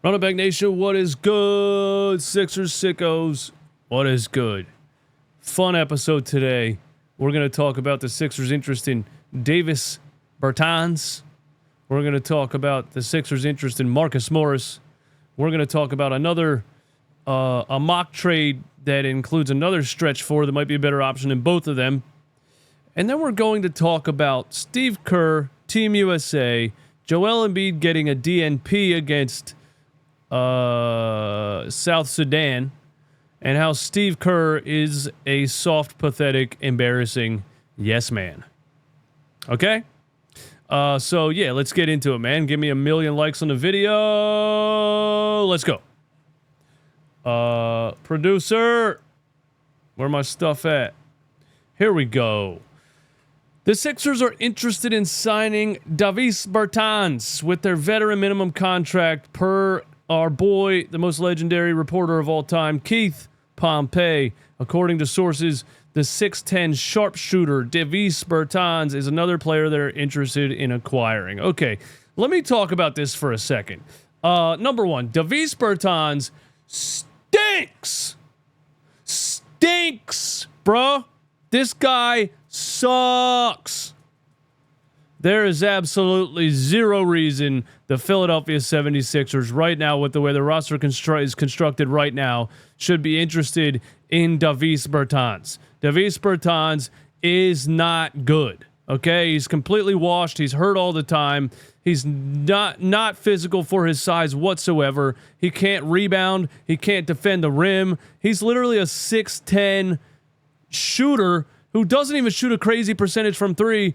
Run it back, Nation. What is good? Sixers sickos. What is good? Fun episode today. We're going to talk about the Sixers' interest in Davis Bertans. We're going to talk about the Sixers' interest in Marcus Morris. We're going to talk about another a mock trade that includes another stretch four that might be a better option than both of them. And then we're going to talk about Steve Kerr, Team USA, Joel Embiid getting a DNP against South Sudan, and how Steve Kerr is a soft, pathetic, embarrassing yes man. Okay? So yeah, let's get into it, man. Give me 1 million likes on the video. Let's go. Producer, where my stuff at? Here we go. The Sixers are interested in signing Davis Bertans with their veteran minimum contract per our boy, the most legendary reporter of all time, Keith Pompey. According to sources, the 6'10 sharpshooter Davis Bertans is another player they're interested in acquiring. Okay, let me talk about this for a second. Number one, Davis Bertans stinks. Stinks, bruh. This guy sucks. There is absolutely zero reason the Philadelphia 76ers right now, with the way the roster is constructed right now, should be interested in Davis Bertans. Davis Bertans is not good, okay? He's completely washed. He's hurt all the time. He's not physical for his size whatsoever. He can't rebound. He can't defend the rim. He's literally a 6'10 shooter who doesn't even shoot a crazy percentage from three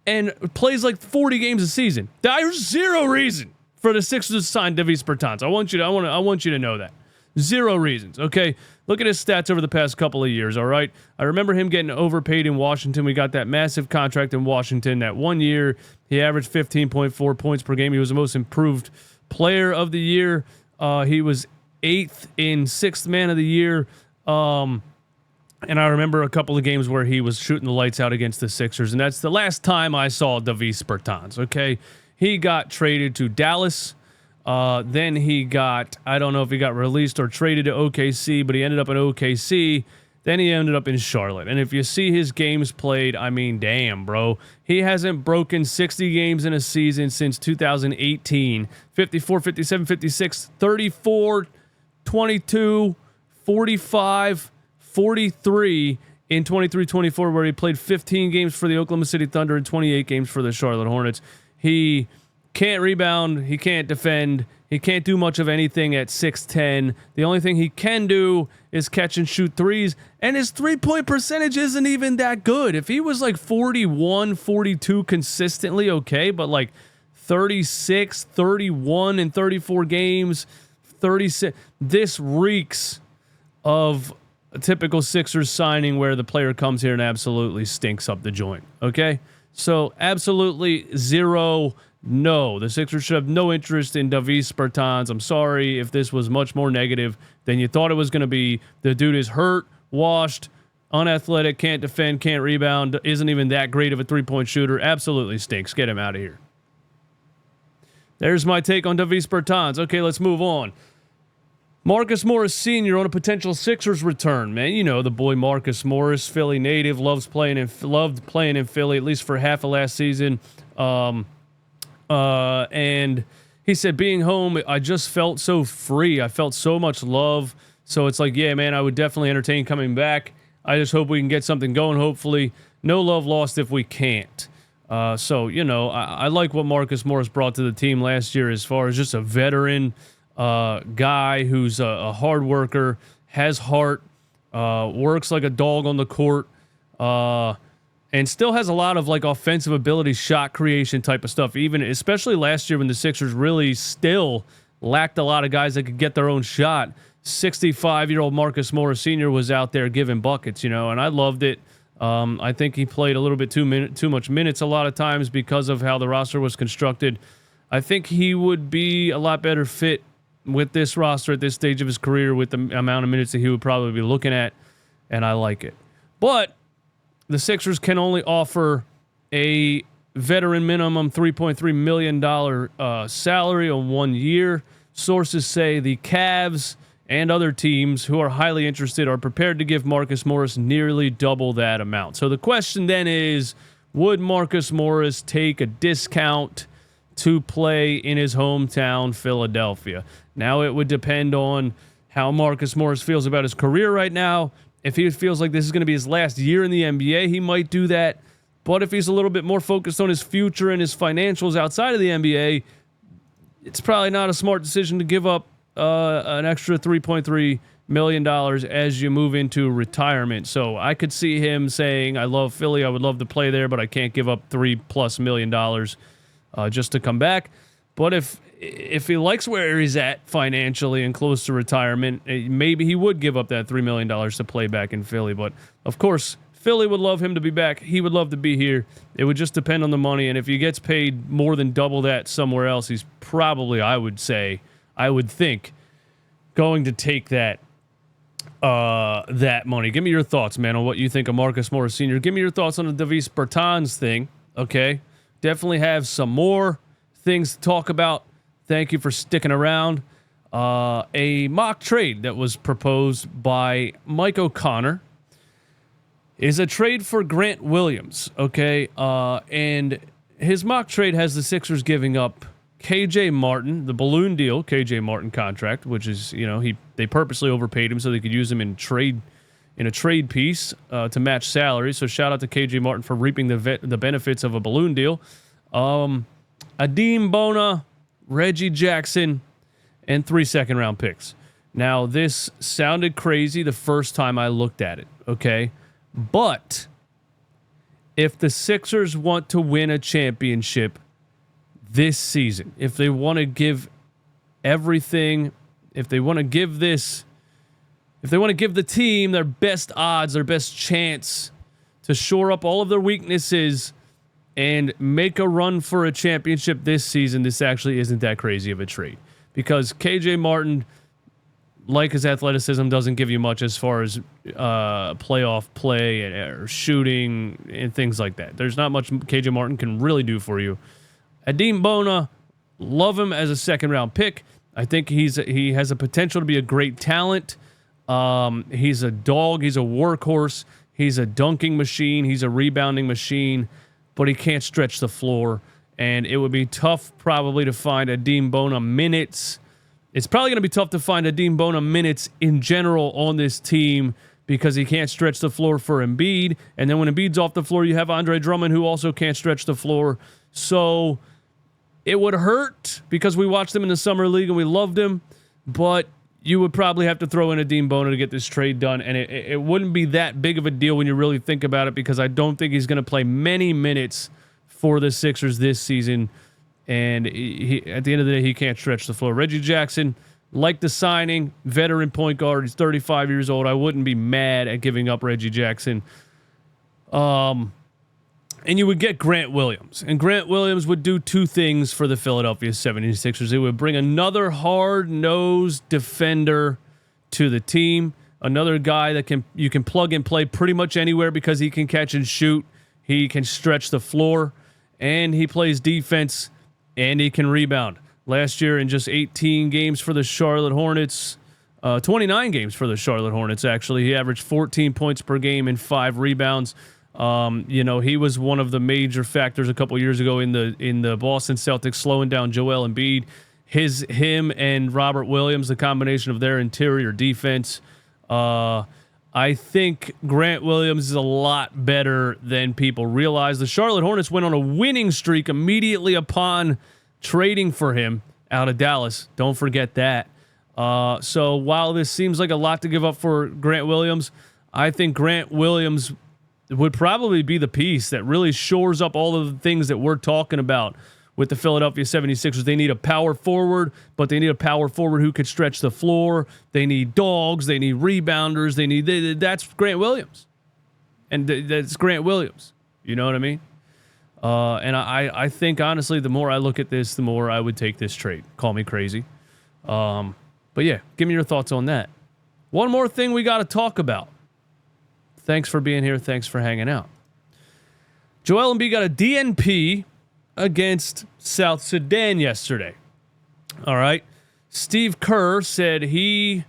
and plays like 40 games a season. There's zero reason for the Sixers to sign Davis Bertans. I want you to know that. Zero reasons, okay? Look at his stats over the past couple of years, all right? I remember him getting overpaid in Washington. We got that massive contract in Washington. That 1 year, he averaged 15.4 points per game. He was the most improved player of the year. He was 8th in 6th man of the year. And I remember a couple of games where he was shooting the lights out against the Sixers, and that's the last time I saw Davis Bertans, okay? He got traded to Dallas. Then he got, I don't know if he got released or traded to OKC, but he ended up in OKC. Then he ended up in Charlotte. And if you see his games played, I mean, damn, bro. He hasn't broken 60 games in a season since 2018. 54, 57, 56, 34, 22, 45, 43 in 23-24, where he played 15 games for the Oklahoma City Thunder and 28 games for the Charlotte Hornets. He can't rebound. He can't defend. He can't do much of anything at 6'10". The only thing he can do is catch and shoot threes, and his three-point percentage isn't even that good. If he was like 41, 42 consistently, okay, but like 36, 31 in 34 games, 36. This reeks of a typical Sixers signing where the player comes here and absolutely stinks up the joint, okay? So absolutely zero, no. The Sixers should have no interest in Davis Bertans. I'm sorry if this was much more negative than you thought it was going to be. The dude is hurt, washed, unathletic, can't defend, can't rebound, isn't even that great of a three-point shooter. Absolutely stinks. Get him out of here. There's my take on Davis Bertans. Okay, let's move on. Marcus Morris Sr. on a potential Sixers return, man. You know the boy Marcus Morris, Philly native, loved playing in Philly, at least for half of last season. And he said, being home, I just felt so free. I felt so much love. So it's like, yeah, man, I would definitely entertain coming back. I just hope we can get something going, hopefully. No love lost if we can't. So, you know, I like what Marcus Morris brought to the team last year as far as just a veteran guy who's a hard worker, has heart, works like a dog on the court, and still has a lot of like offensive ability, shot creation type of stuff. Even especially last year when the Sixers really still lacked a lot of guys that could get their own shot. 65-year-old Marcus Morris Sr. was out there giving buckets, you know, and I loved it. I think he played a little bit too much minutes a lot of times because of how the roster was constructed. I think he would be a lot better fit with this roster at this stage of his career with the amount of minutes that he would probably be looking at, and I like it. But the Sixers can only offer a veteran minimum $3.3 million salary on 1 year. sources say the Cavs and other teams who are highly interested are prepared to give Marcus Morris nearly double that amount. So the question then is, would Marcus Morris take a discount to play in his hometown, Philadelphia? Now it would depend on how Marcus Morris feels about his career right now. If he feels like this is going to be his last year in the NBA, he might do that. But if he's a little bit more focused on his future and his financials outside of the NBA, it's probably not a smart decision to give up an extra $3.3 million as you move into retirement. So I could see him saying, I love Philly, I would love to play there, but I can't give up $3+ million just to come back. But if he likes where he's at financially and close to retirement, maybe he would give up that $3 million to play back in Philly. But, of course, Philly would love him to be back. He would love to be here. It would just depend on the money. And if he gets paid more than double that somewhere else, he's probably, I would think, going to take that money. Give me your thoughts, man, on what you think of Marcus Morris Sr. Give me your thoughts on the Davis Bertans thing, okay? Definitely have some more things to talk about. Thank you for sticking around. A mock trade that was proposed by Mike O'Connor is a trade for Grant Williams, okay? And his mock trade has the Sixers giving up KJ Martin, the balloon deal, KJ Martin contract, which is, they purposely overpaid him so they could use him in a trade piece to match salary. So shout out to KJ Martin for reaping the benefits of a balloon deal. Adeem Bona, Reggie Jackson, and 3 second-round picks. Now, this sounded crazy the first time I looked at it, okay? But if the Sixers want to win a championship this season, if they want to give everything, if they want to give the team their best odds, their best chance to shore up all of their weaknesses and make a run for a championship this season, this actually isn't that crazy of a trade. Because KJ Martin, like his athleticism, doesn't give you much as far as playoff play or shooting and things like that. There's not much KJ Martin can really do for you. Adeem Bona, love him as a second-round pick. I think he has a potential to be a great talent. He's a dog. He's a workhorse. He's a dunking machine. He's a rebounding machine, but he can't stretch the floor. And it would be tough probably to find Adeem Bona minutes. It's probably going to be tough to find Adeem Bona minutes in general on this team because he can't stretch the floor for Embiid. And then when Embiid's off the floor, you have Andre Drummond, who also can't stretch the floor. So it would hurt because we watched him in the Summer League and we loved him, but you would probably have to throw in Adeem Bona to get this trade done, and it wouldn't be that big of a deal when you really think about it because I don't think he's going to play many minutes for the Sixers this season, and at the end of the day, he can't stretch the floor. Reggie Jackson, like the signing, veteran point guard. He's 35 years old. I wouldn't be mad at giving up Reggie Jackson. And you would get Grant Williams. And Grant Williams would do two things for the Philadelphia 76ers. It would bring another hard-nosed defender to the team, another guy that you can plug and play pretty much anywhere because he can catch and shoot. He can stretch the floor, and he plays defense, and he can rebound. Last year in just 18 games for the Charlotte Hornets, 29 games for the Charlotte Hornets, actually, he averaged 14 points per game and 5 rebounds. He was one of the major factors a couple years ago in the Boston Celtics slowing down Joel Embiid. Him and Robert Williams, the combination of their interior defense. I think Grant Williams is a lot better than people realize. The Charlotte Hornets went on a winning streak immediately upon trading for him out of Dallas. Don't forget that. So while this seems like a lot to give up for Grant Williams, I think Grant Williams would probably be the piece that really shores up all of the things that we're talking about with the Philadelphia 76ers. They need a power forward, but they need a power forward who could stretch the floor. They need dogs. They need rebounders. That's Grant Williams. And that's Grant Williams. You know what I mean? And I think, honestly, the more I look at this, the more I would take this trade. Call me crazy. But yeah, give me your thoughts on that. One more thing we got to talk about. Thanks for being here. Thanks for hanging out. Joel Embiid got a DNP against South Sudan yesterday. All right. Steve Kerr said Joel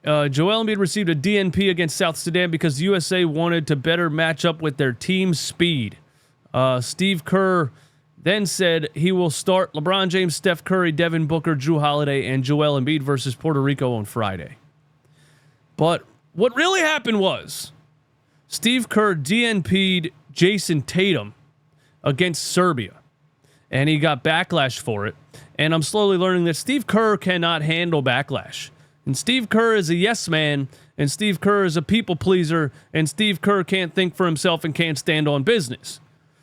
Embiid received a DNP against South Sudan because USA wanted to better match up with their team speed. Steve Kerr then said he will start LeBron James, Steph Curry, Devin Booker, Jrue Holiday, and Joel Embiid versus Puerto Rico on Friday. But what really happened was Steve Kerr DNP'd Jason Tatum against Serbia, and he got backlash for it. And I'm slowly learning that Steve Kerr cannot handle backlash. And Steve Kerr is a yes man, and Steve Kerr is a people pleaser, and Steve Kerr can't think for himself and can't stand on business.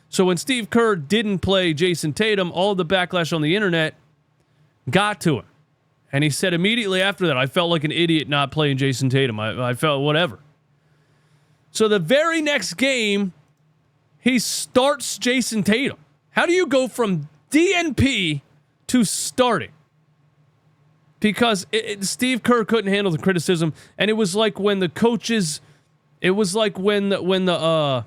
So when Steve Kerr didn't play Jason Tatum, all of the backlash on the internet got to him. And he said immediately after that, I felt like an idiot not playing Jason Tatum. I felt whatever. So the very next game, he starts Jason Tatum. How do you go from DNP to starting? Because Steve Kerr couldn't handle the criticism, and it was like when the coaches, it was like when the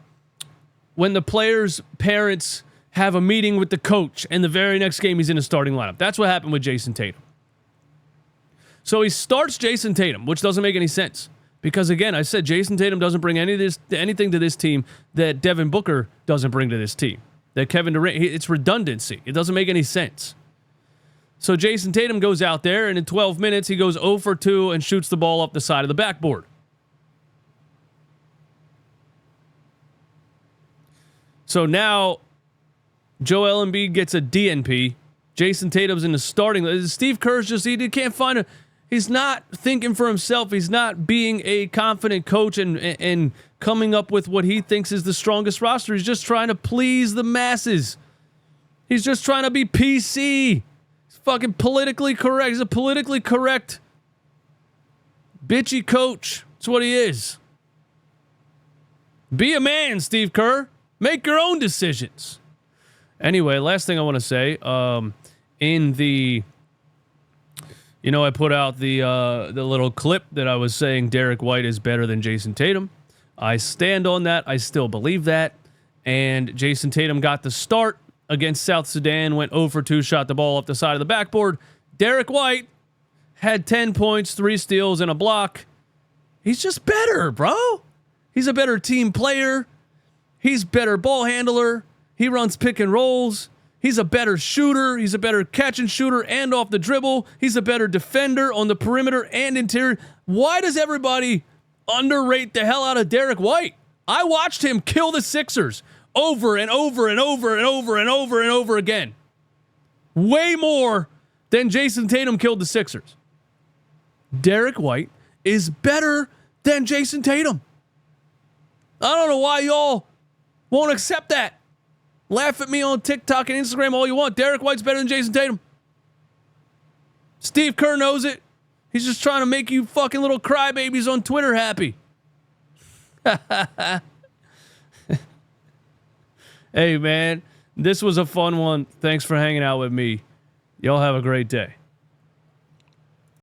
players' parents have a meeting with the coach, and the very next game he's in a starting lineup. That's what happened with Jason Tatum. So he starts Jason Tatum, which doesn't make any sense. Because again, I said Jason Tatum doesn't bring anything to this team that Devin Booker doesn't bring to this team. That Kevin Durant, it's redundancy. It doesn't make any sense. So Jason Tatum goes out there, and in 12 minutes, he goes 0 for 2 and shoots the ball up the side of the backboard. So now, Joel Embiid gets a DNP. Jason Tatum's in the starting. Steve Kerr's he can't find a... He's not thinking for himself. He's not being a confident coach and coming up with what he thinks is the strongest roster. He's just trying to please the masses. He's just trying to be PC. Fucking politically correct. He's a politically correct bitchy coach. That's what he is. Be a man, Steve Kerr. Make your own decisions. Anyway, last thing I want to say, I put out the little clip that I was saying Derrick White is better than Jason Tatum. I stand on that. I still believe that. And Jason Tatum got the start against South Sudan, went 0 for 2, shot the ball up the side of the backboard. Derrick White had 10 points, 3 steals, and a block. He's just better, bro. He's a better team player. He's better ball handler. He runs pick and rolls. He's a better shooter. He's a better catch and shooter and off the dribble. He's a better defender on the perimeter and interior. Why does everybody underrate the hell out of Derrick White? I watched him kill the Sixers over and over and over and over and over and over again. Way more than Jason Tatum killed the Sixers. Derrick White is better than Jason Tatum. I don't know why y'all won't accept that. Laugh at me on TikTok and Instagram all you want. Derrick White's better than Jason Tatum. Steve Kerr knows it. He's just trying to make you fucking little crybabies on Twitter happy. Hey, man, this was a fun one. Thanks for hanging out with me. Y'all have a great day.